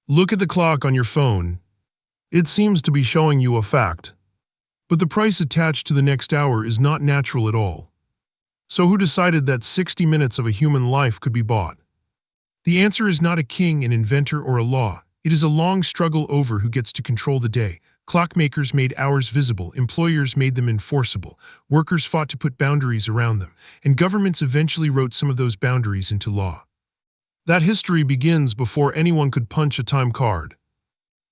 Look at the clock on your phone. It seems to be showing you a fact. But the price attached to the next hour is not natural at all. So who decided that 60 minutes of a human life could be bought? The answer is not a king, an inventor, or a law. It is a long struggle over who gets to control the day. Clockmakers made hours visible, employers made them enforceable, workers fought to put boundaries around them, and governments eventually wrote some of those boundaries into law. That history begins before anyone could punch a time card.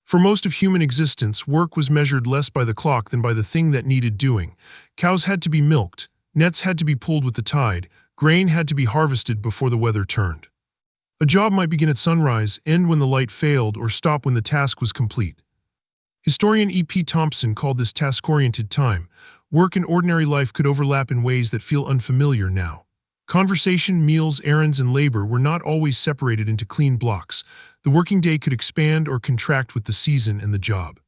For most of human existence, work was measured less by the clock than by the thing that needed doing. Cows had to be milked, nets had to be pulled with the tide, grain had to be harvested before the weather turned. A job might begin at sunrise, end when the light failed, or stop when the task was complete. Historian E.P. Thompson called this task-oriented time. Work and ordinary life could overlap in ways that feel unfamiliar now. Conversation, meals, errands, and labor were not always separated into clean blocks. The working day could expand or contract with the season and the job.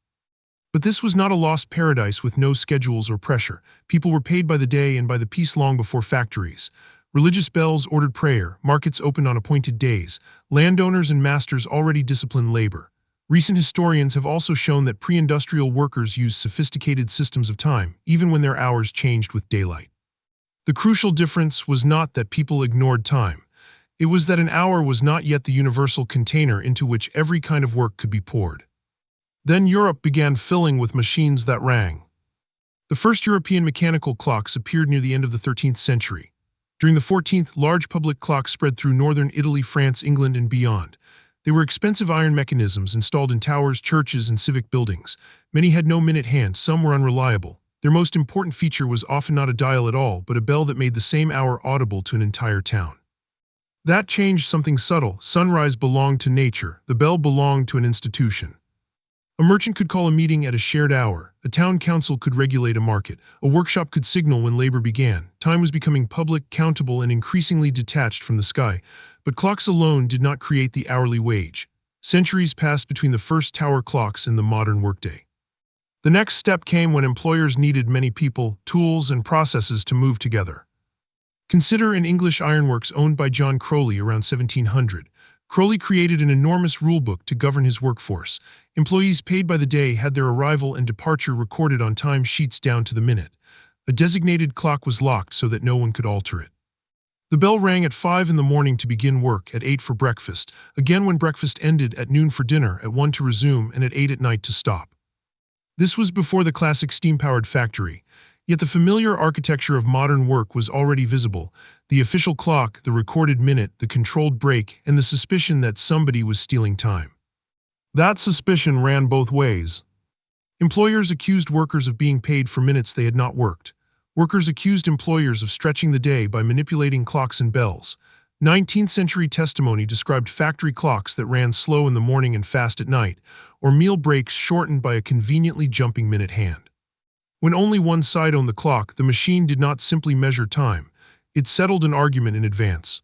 But this was not a lost paradise with no schedules or pressure. People were paid by the day and by the piece long before factories. Religious bells ordered prayer, markets opened on appointed days, landowners and masters already disciplined labor. Recent historians have also shown that pre-industrial workers used sophisticated systems of time, even when their hours changed with daylight. The crucial difference was not that people ignored time. It was that an hour was not yet the universal container into which every kind of work could be poured. Then Europe began filling with machines that rang. The first European mechanical clocks appeared near the end of the 13th century. During the 14th, large public clocks spread through northern Italy, France, England, and beyond. They were expensive iron mechanisms installed in towers, churches, and civic buildings. Many had no minute hand, some were unreliable. Their most important feature was often not a dial at all, but a bell that made the same hour audible to an entire town. That changed something subtle. Sunrise belonged to nature, the bell belonged to an institution. A merchant could call a meeting at a shared hour, a town council could regulate a market, a workshop could signal when labor began. Time was becoming public, countable, and increasingly detached from the sky. But clocks alone did not create the hourly wage. Centuries passed between the first tower clocks and the modern workday. The next step came when employers needed many people, tools, and processes to move together. Consider an English ironworks owned by John Crowley around 1700. Crowley created an enormous rulebook to govern his workforce. Employees paid by the day had their arrival and departure recorded on time sheets down to the minute. A designated clock was locked so that no one could alter it. The bell rang at 5 in the morning to begin work, at 8 for breakfast, again when breakfast ended, at noon for dinner, at 1 to resume, and at 8 at night to stop. This was before the classic steam-powered factory. Yet the familiar architecture of modern work was already visible: the official clock, the recorded minute, the controlled break, and the suspicion that somebody was stealing time. That suspicion ran both ways. Employers accused workers of being paid for minutes they had not worked. Workers accused employers of stretching the day by manipulating clocks and bells. 19th century testimony described factory clocks that ran slow in the morning and fast at night, or meal breaks shortened by a conveniently jumping minute hand. When only one side owned the clock, the machine did not simply measure time, it settled an argument in advance.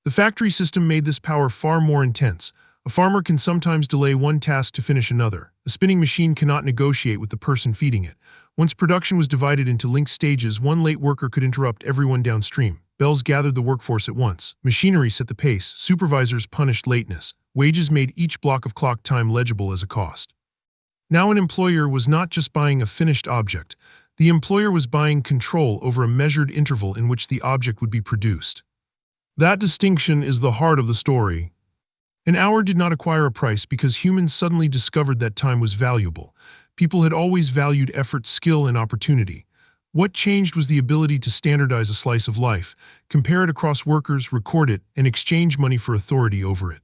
The factory system made this power far more intense. A farmer can sometimes delay one task to finish another. A spinning machine cannot negotiate with the person feeding it. Once production was divided into linked stages, one late worker could interrupt everyone downstream. Bells gathered the workforce at once. Machinery set the pace. Supervisors punished lateness. Wages made each block of clock time legible as a cost. Now an employer was not just buying a finished object. The employer was buying control over a measured interval in which the object would be produced. That distinction is the heart of the story. An hour did not acquire a price because humans suddenly discovered that time was valuable. People had always valued effort, skill, and opportunity. What changed was the ability to standardize a slice of life, compare it across workers, record it, and exchange money for authority over it.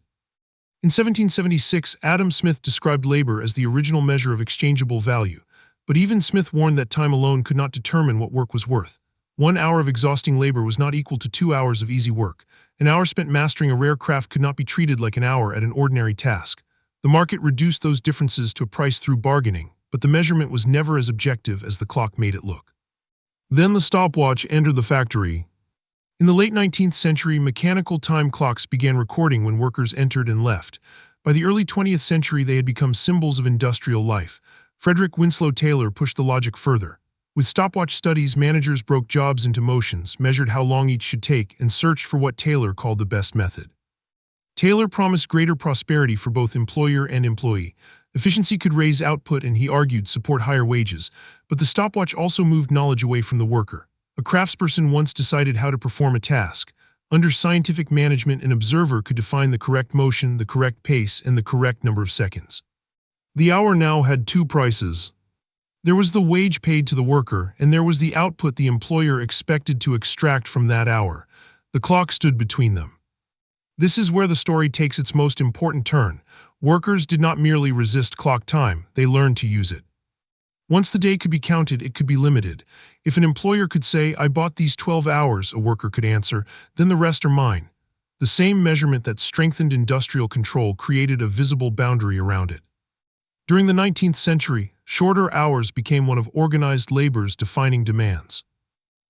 In 1776, Adam Smith described labor as the original measure of exchangeable value, but even Smith warned that time alone could not determine what work was worth. 1 hour of exhausting labor was not equal to 2 hours of easy work. An hour spent mastering a rare craft could not be treated like an hour at an ordinary task. The market reduced those differences to a price through bargaining, but the measurement was never as objective as the clock made it look. Then the stopwatch entered the factory. In the late 19th century, mechanical time clocks began recording when workers entered and left. By the early 20th century, they had become symbols of industrial life. Frederick Winslow Taylor pushed the logic further. With stopwatch studies, managers broke jobs into motions, measured how long each should take, and searched for what Taylor called the best method. Taylor promised greater prosperity for both employer and employee. Efficiency could raise output and, he argued, support higher wages, but the stopwatch also moved knowledge away from the worker. A craftsperson once decided how to perform a task. Under scientific management, an observer could define the correct motion, the correct pace, and the correct number of seconds. The hour now had two prices. There was the wage paid to the worker, and there was the output the employer expected to extract from that hour. The clock stood between them. This is where the story takes its most important turn. Workers did not merely resist clock time, they learned to use it. Once the day could be counted, it could be limited. If an employer could say, "I bought these 12 hours," a worker could answer, "then the rest are mine." The same measurement that strengthened industrial control created a visible boundary around it. During the 19th century, shorter hours became one of organized labor's defining demands.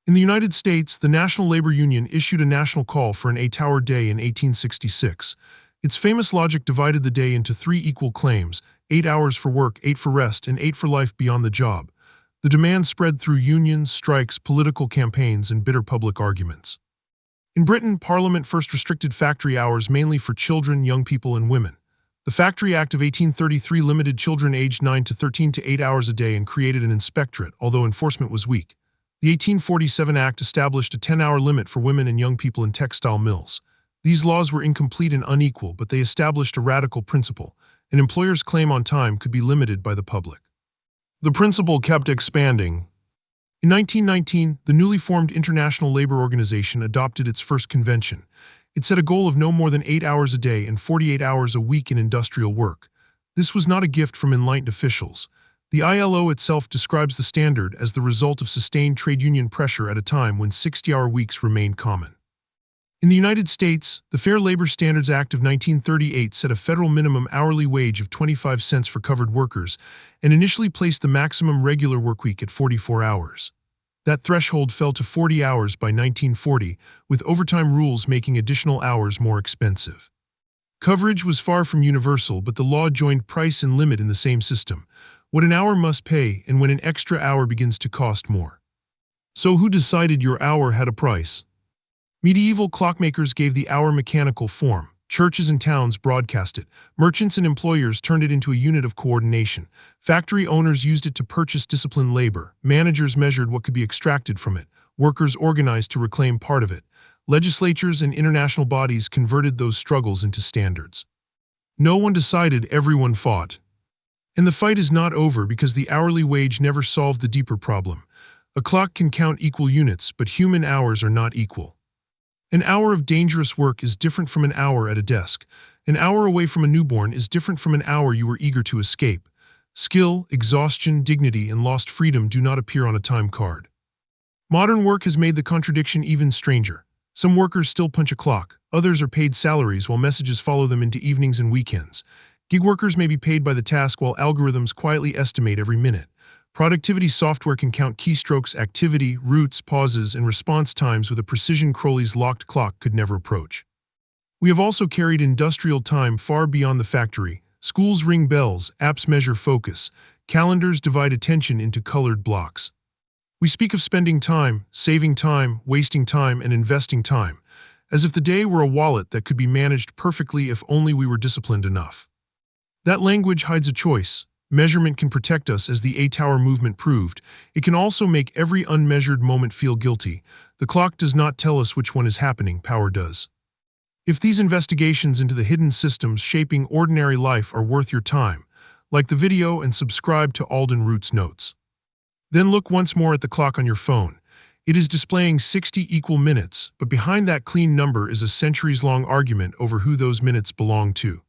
In the United States, the National Labor Union issued a national call for an 8-hour day in 1866. Its famous logic divided the day into 3 equal claims: 8 hours for work, 8 for rest, and 8 for life beyond the job. The demand spread through unions, strikes, political campaigns, and bitter public arguments. In Britain, Parliament first restricted factory hours mainly for children, young people, and women. The Factory Act of 1833 limited children aged 9 to 13 to 8 hours a day and created an inspectorate, although enforcement was weak. The 1847 Act established a 10-hour limit for women and young people in textile mills. These laws were incomplete and unequal, but they established a radical principle: an employer's claim on time could be limited by the public. The principle kept expanding. In 1919, the newly formed International Labor Organization adopted its first convention. It set a goal of no more than 8 hours a day and 48 hours a week in industrial work. This was not a gift from enlightened officials. The ILO itself describes the standard as the result of sustained trade union pressure at a time when 60-hour weeks remained common. In the United States, the Fair Labor Standards Act of 1938 set a federal minimum hourly wage of 25 cents for covered workers and initially placed the maximum regular workweek at 44 hours. That threshold fell to 40 hours by 1940, with overtime rules making additional hours more expensive. Coverage was far from universal, but the law joined price and limit in the same system: what an hour must pay and when an extra hour begins to cost more. So who decided your hour had a price? Medieval clockmakers gave the hour mechanical form. Churches and towns broadcast it. Merchants and employers turned it into a unit of coordination. Factory owners used it to purchase disciplined labor. Managers measured what could be extracted from it. Workers organized to reclaim part of it. Legislatures and international bodies converted those struggles into standards. No one decided, everyone fought. And the fight is not over because the hourly wage never solved the deeper problem. A clock can count equal units, but human hours are not equal. An hour of dangerous work is different from an hour at a desk. An hour away from a newborn is different from an hour you were eager to escape. Skill, exhaustion, dignity, and lost freedom do not appear on a time card. Modern work has made the contradiction even stranger. Some workers still punch a clock, others are paid salaries while messages follow them into evenings and weekends. Gig workers may be paid by the task while algorithms quietly estimate every minute. Productivity software can count keystrokes, activity, routes, pauses, and response times with a precision Crowley's locked clock could never approach. We have also carried industrial time far beyond the factory. Schools ring bells, apps measure focus, calendars divide attention into colored blocks. We speak of spending time, saving time, wasting time, and investing time, as if the day were a wallet that could be managed perfectly if only we were disciplined enough. That language hides a choice. Measurement can protect us, as the 8-hour movement proved. It can also make every unmeasured moment feel guilty. The clock does not tell us which one is happening, power does. If these investigations into the hidden systems shaping ordinary life are worth your time, like the video and subscribe to Alden Root's notes. Then look once more at the clock on your phone. It is displaying 60 equal minutes, but behind that clean number is a centuries-long argument over who those minutes belong to.